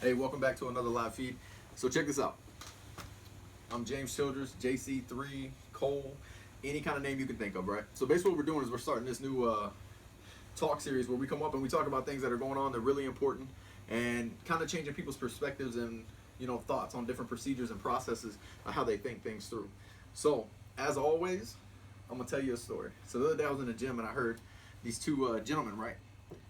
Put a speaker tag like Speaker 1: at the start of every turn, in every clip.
Speaker 1: Hey, welcome back to another live feed. So check this out. I'm James Childress, JC3, Cole, any kind of name you can think of, right? So basically what we're doing is we're starting this new talk series where we come up and we talk about things that are going on that are really important and kind of changing people's perspectives and thoughts on different procedures and processes of how they think things through. So as always, I'm gonna tell you a story. So the other day I was in the gym and I heard these two gentlemen, right?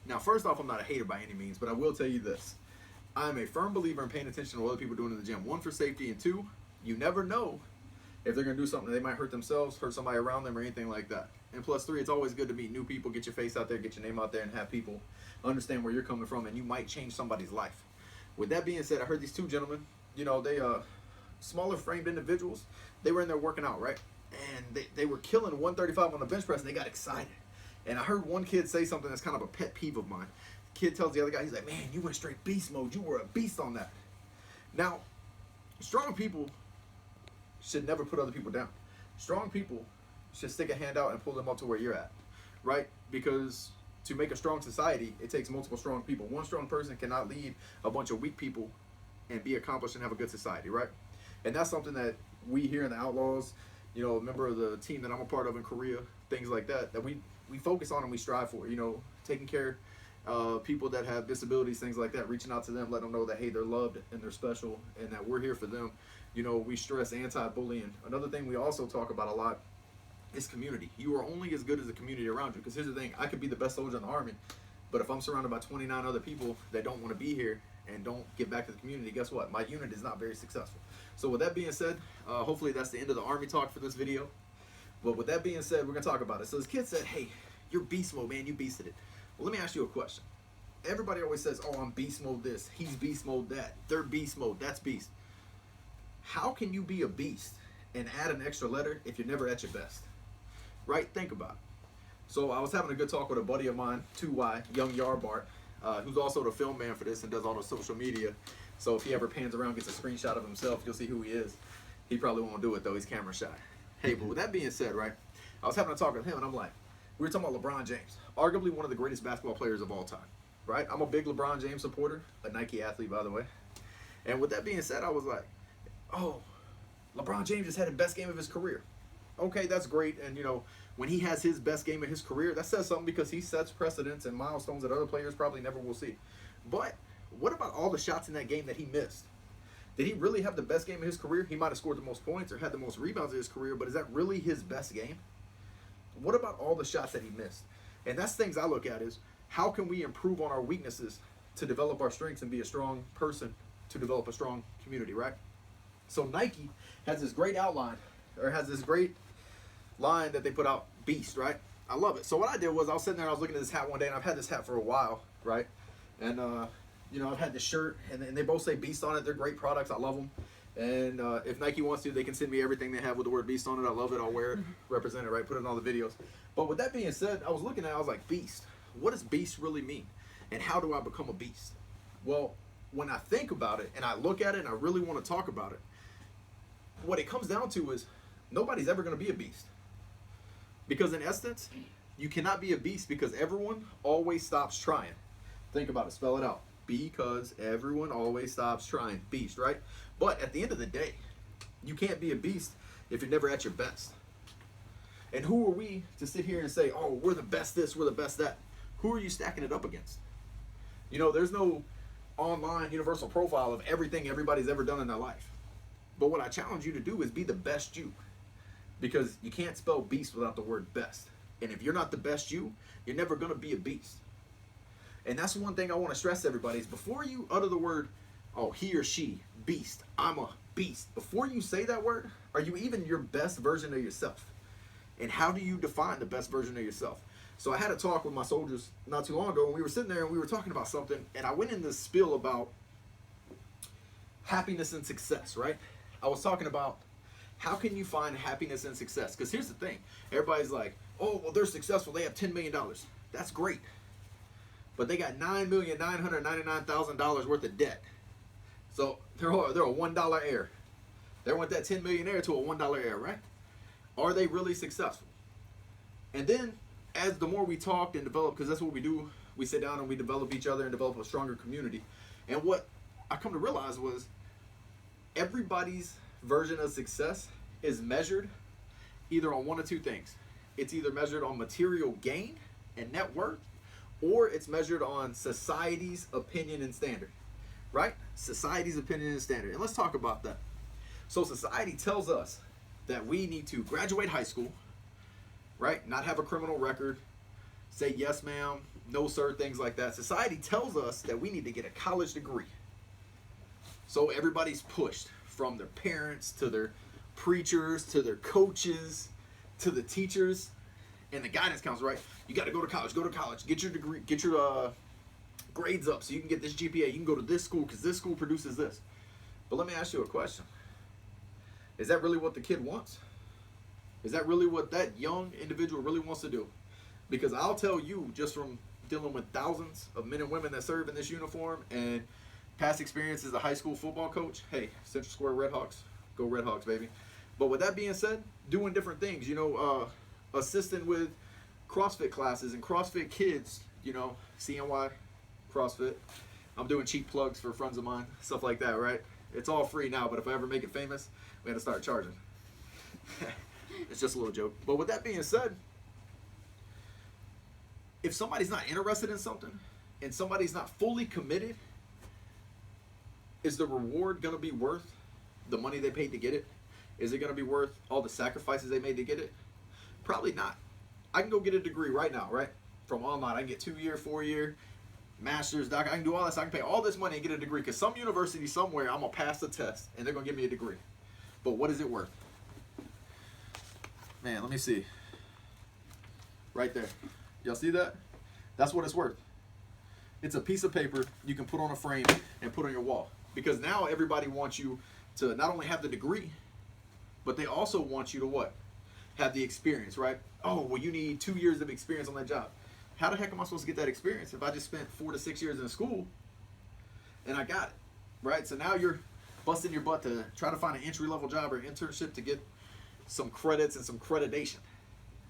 Speaker 1: Now first off, I'm not a hater by any means, but I will tell you this. I'm a firm believer in paying attention to what other people are doing in the gym. One, for safety, and two, you never know if they're going to do something. They might hurt themselves, hurt somebody around them, or anything like that. And plus three, it's always good to meet new people, get your face out there, get your name out there, and have people understand where you're coming from, and you might change somebody's life. With that being said, I heard these two gentlemen, they smaller framed individuals. They were in there working out, right? And they were killing 135 on the bench press, and they got excited. And I heard one kid say something that's kind of a pet peeve of mine. Kid tells the other guy, he's like, man, you went straight beast mode. You were a beast on that. Now, strong people should never put other people down. Strong people should stick a hand out and pull them up to where you're at, right? Because to make a strong society, it takes multiple strong people. One strong person cannot lead a bunch of weak people and be accomplished and have a good society, right? And that's something that we here in the Outlaws, a member of the team that I'm a part of in Korea, things like that, that we focus on and we strive for, taking care people that have disabilities, things like that, reaching out to them, let them know that, hey, they're loved and they're special and that we're here for them. We stress anti-bullying. Another thing we also talk about a lot is community. You are only as good as the community around you. Because here's the thing, I could be the best soldier in the Army, but if I'm surrounded by 29 other people that don't want to be here and don't give back to the community, guess what? My unit is not very successful. So with that being said, hopefully that's the end of the Army talk for this video. But with that being said, we're going to talk about it. So this kid said, hey, you're beast mode, man. You beasted it. Well, let me ask you a question. Everybody always says, oh, I'm beast mode this, he's beast mode that, they're beast mode, that's beast. How can you be a beast and add an extra letter if you're never at your best? Right? Think about it. So I was having a good talk with a buddy of mine, 2Y, Young Yarbart, who's also the film man for this and does all the social media. So if he ever pans around, gets a screenshot of himself, you'll see who he is. He probably won't do it though, he's camera shy. Hey, but with that being said, right, I was having a talk with him and I'm like, we were talking about LeBron James, arguably one of the greatest basketball players of all time, right? I'm a big LeBron James supporter, a Nike athlete, by the way. And with that being said, I was like, oh, LeBron James just had the best game of his career. Okay, that's great. And, when he has his best game of his career, that says something because he sets precedents and milestones that other players probably never will see. But what about all the shots in that game that he missed? Did he really have the best game of his career? He might have scored the most points or had the most rebounds in his career, but is that really his best game? What about all the shots that he missed? And that's things I look at is, how can we improve on our weaknesses to develop our strengths and be a strong person to develop a strong community, right? So Nike has this great outline, or has this great line that they put out, Beast, right? I love it. So what I did was I was sitting there, I was looking at this hat one day, and I've had this hat for a while, right? And, I've had this shirt, and they both say Beast on it. They're great products. I love them. And if Nike wants to, they can send me everything they have with the word Beast on it. I love it. I'll wear it, represent it, right? Put it in all the videos. But with that being said, I was looking at it, I was like, Beast. What does beast really mean? And how do I become a beast? Well, when I think about it and I look at it and I really want to talk about it, what it comes down to is nobody's ever going to be a beast. Because in essence, you cannot be a beast because everyone always stops trying. Think about it. Spell it out. Because everyone always stops trying. Beast, right? But at the end of the day, you can't be a beast if you're never at your best. And who are we to sit here and say, oh, we're the best this, we're the best that? Who are you stacking it up against? There's no online universal profile of everything everybody's ever done in their life. But what I challenge you to do is be the best you. Because you can't spell beast without the word best. And if you're not the best you, you're never going to be a beast. And that's one thing I want to stress to everybody is before you utter the word, oh, he or she, beast, I'm a beast. Before you say that word, are you even your best version of yourself? And how do you define the best version of yourself? So I had a talk with my soldiers not too long ago, and we were sitting there and we were talking about something, and I went in this spiel about happiness and success, right? I was talking about how can you find happiness and success? Because here's the thing. Everybody's like, oh, well, they're successful. They have $10 million. That's great. But they got $9,999,000 worth of debt. So they're a $1 heir. They went that 10 millionaire to a $1 heir, right? Are they really successful? And then as the more we talked and developed, because that's what we do, we sit down and we develop each other and develop a stronger community. And what I come to realize was everybody's version of success is measured either on one of two things. It's either measured on material gain and net worth, or it's measured on society's opinion and standard, right? Society's opinion and standard. And let's talk about that. So society tells us that we need to graduate high school, right? Not have a criminal record, say yes ma'am, no sir, things like that. Society tells us that we need to get a college degree. So everybody's pushed, from their parents to their preachers to their coaches to the teachers and the guidance counselor, right? You got to go to college, get your degree, get your grades up so you can get this GPA. You can go to this school because this school produces this. But let me ask you a question. Is that really what the kid wants? Is that really what that young individual really wants to do? Because I'll tell you, just from dealing with thousands of men and women that serve in this uniform and past experience as a high school football coach, hey, Central Square Redhawks, go Redhawks, baby. But with that being said, doing different things, assisting with CrossFit classes and CrossFit kids, CNY, CrossFit. I'm doing cheap plugs for friends of mine, stuff like that, right? It's all free now, but if I ever make it famous, we had to start charging. It's just a little joke. But with that being said, if somebody's not interested in something and somebody's not fully committed, is the reward going to be worth the money they paid to get it? Is it going to be worth all the sacrifices they made to get it? Probably not. I can go get a degree right now, right? From online. I can get 2-year, 4-year, master's, doc. I can do all this. I can pay all this money and get a degree because some university somewhere I'm going to pass the test and they're going to give me a degree. But what is it worth? Man, let me see. Right there. Y'all see that? That's what it's worth. It's a piece of paper you can put on a frame and put on your wall. Because now everybody wants you to not only have the degree, but they also want you to what? Have the experience, right? Oh, well, you need 2 years of experience on that job. How the heck am I supposed to get that experience if I just spent 4 to 6 years in school and I got it, right? So now you're busting your butt to try to find an entry-level job or internship to get some credits and some accreditation,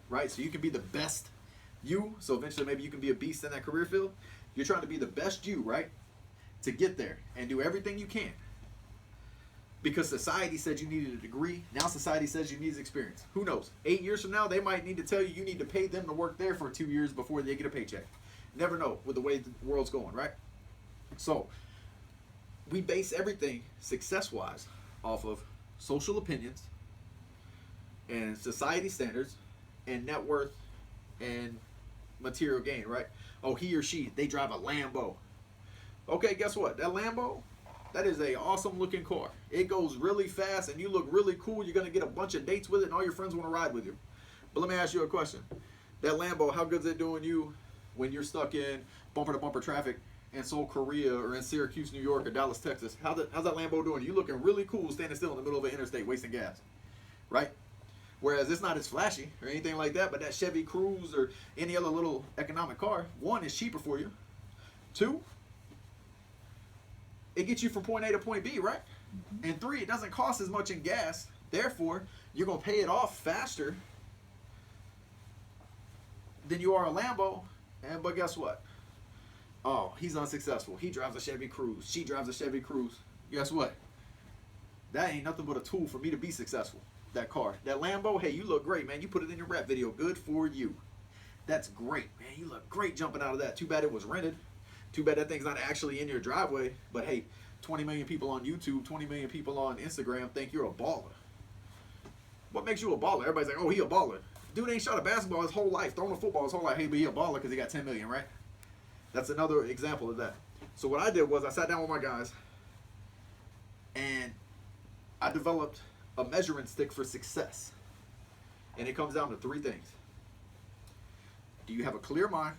Speaker 1: right? So you can be the best you, so eventually maybe you can be a beast in that career field. You're trying to be the best you, right? To get there and do everything you can. Because society said you needed a degree. Now society says you need experience. Who knows? 8 years from now, they might need to tell you need to pay them to work there for 2 years before they get a paycheck. Never know with the way the world's going, right? So we base everything success-wise off of social opinions and society standards and net worth and material gain, right? Oh, he or she, they drive a Lambo. Okay, guess what? That Lambo, that is a awesome looking car. It goes really fast and you look really cool. You're going to get a bunch of dates with it and all your friends want to ride with you. But let me ask you a question. That Lambo, how good is it doing you when you're stuck in bumper to bumper traffic in Seoul, Korea, or in Syracuse, New York, or Dallas, Texas? How's that Lambo doing? You looking really cool standing still in the middle of an interstate wasting gas, right? Whereas it's not as flashy or anything like that, but that Chevy Cruze or any other little economic car, one, is cheaper for you. Two, it gets you from point A to point B, right? Mm-hmm. And three, it doesn't cost as much in gas. Therefore, you're going to pay it off faster than you are a Lambo. But guess what? Oh, he's unsuccessful. He drives a Chevy Cruze. She drives a Chevy Cruze. Guess what? That ain't nothing but a tool for me to be successful. That car. That Lambo, hey, you look great, man. You put it in your rap video. Good for you. That's great, man. You look great jumping out of that. Too bad it was rented. Too bad that thing's not actually in your driveway. But hey, 20 million people on YouTube, 20 million people on Instagram think you're a baller. What makes you a baller? Everybody's like, oh, he a baller. Dude ain't shot a basketball his whole life, thrown a football his whole life. Hey, but he a baller because he got 10 million, right? That's another example of that. So what I did was I sat down with my guys and I developed a measuring stick for success. And it comes down to 3 things. Do you have a clear mind?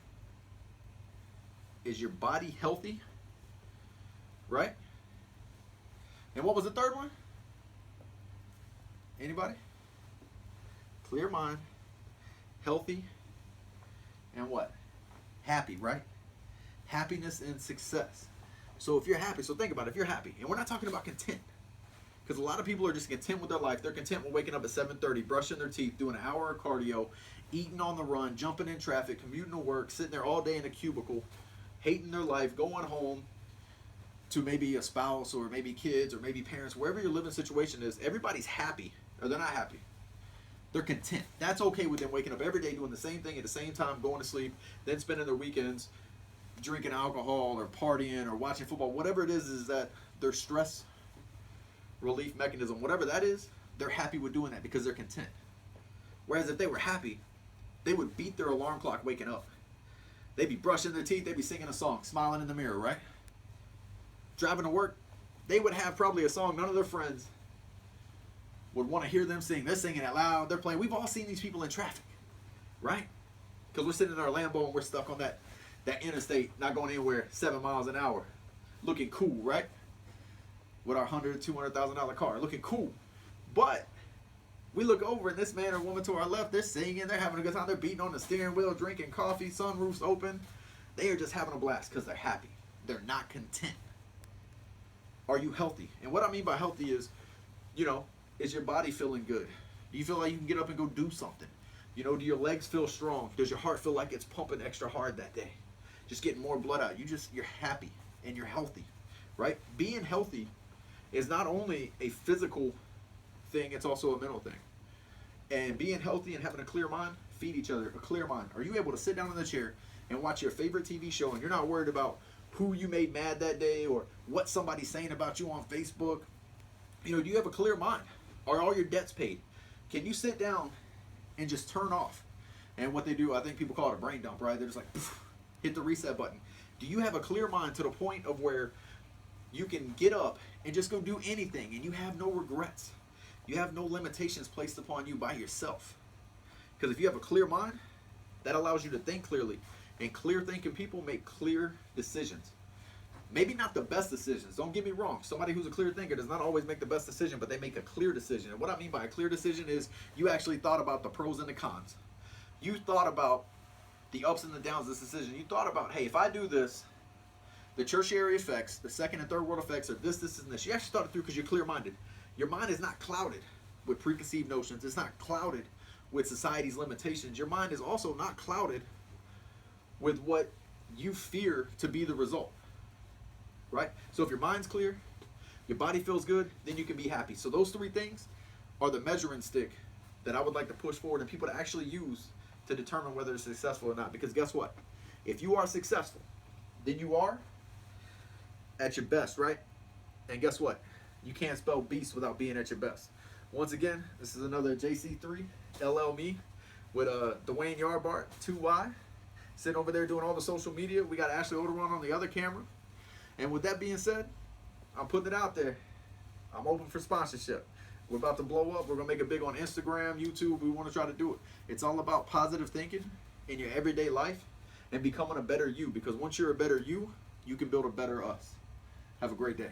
Speaker 1: Is your body healthy? Right? And what was the third one? Anybody? Clear mind, healthy, and what? Happy, right? Happiness and success. So if you're happy, so think about it, if you're happy, and we're not talking about content, because a lot of people are just content with their life. They're content with waking up at 7:30, brushing their teeth, doing an hour of cardio, eating on the run, jumping in traffic, commuting to work, sitting there all day in a cubicle, hating their life, going home, to maybe a spouse or maybe kids or maybe parents, wherever your living situation is, everybody's happy or they're not happy. They're content. That's okay with them waking up every day doing the same thing at the same time, going to sleep, then spending their weekends drinking alcohol or partying or watching football. Whatever it is that their stress relief mechanism, whatever that is, they're happy with doing that because they're content. Whereas if they were happy, they would beat their alarm clock waking up. They'd be brushing their teeth, they'd be singing a song, smiling in the mirror, right? Driving to work, they would have probably a song none of their friends would want to hear them sing. They're singing it loud, they're playing. We've all seen these people in traffic, right? Because we're sitting in our Lambo and we're stuck on that interstate, not going anywhere, 7 miles an hour, looking cool, right? With our $100,000, $200,000 car, looking cool. But we look over and this man or woman to our left, they're singing, they're having a good time, they're beating on the steering wheel, drinking coffee, sunroofs open. They are just having a blast because they're happy. They're not content. Are you healthy? And what I mean by healthy is, is your body feeling good? Do you feel like you can get up and go do something? Do your legs feel strong? Does your heart feel like it's pumping extra hard that day? Just getting more blood out. You're happy and you're healthy, right? Being healthy is not only a physical thing, it's also a mental thing. And being healthy and having a clear mind feed each other. A clear mind. Are you able to sit down in the chair and watch your favorite TV show and you're not worried about who you made mad that day or what somebody's saying about you on Facebook? Do you have a clear mind? Are all your debts paid? Can you sit down and just turn off? And what they do, I think people call it a brain dump, right? They're just like, poof, hit the reset button. Do you have a clear mind to the point of where you can get up and just go do anything and you have no regrets? You have no limitations placed upon you by yourself. Because if you have a clear mind, that allows you to think clearly. And clear thinking people make clear decisions. Maybe not the best decisions, don't get me wrong. Somebody who's a clear thinker does not always make the best decision, but they make a clear decision. And what I mean by a clear decision is you actually thought about the pros and the cons. You thought about the ups and the downs of this decision. You thought about, hey, if I do this, the tertiary effects, the second and third world effects are this, and this. You actually thought it through because you're clear-minded. Your mind is not clouded with preconceived notions. It's not clouded with society's limitations. Your mind is also not clouded with what you fear to be the result. Right? So if your mind's clear, your body feels good, then you can be happy. So those three things are the measuring stick that I would like to push forward and people to actually use to determine whether it's successful or not. Because guess what? If you are successful, then you are at your best, right? And guess what? You can't spell beast without being at your best. Once again, this is another JC3 LL Me with Dwayne Yarbart, 2Y, sitting over there doing all the social media. We got Ashley Oderon on the other camera. And with that being said, I'm putting it out there. I'm open for sponsorship. We're about to blow up. We're going to make it big on Instagram, YouTube. We want to try to do it. It's all about positive thinking in your everyday life and becoming a better you. Because once you're a better you, you can build a better us. Have a great day.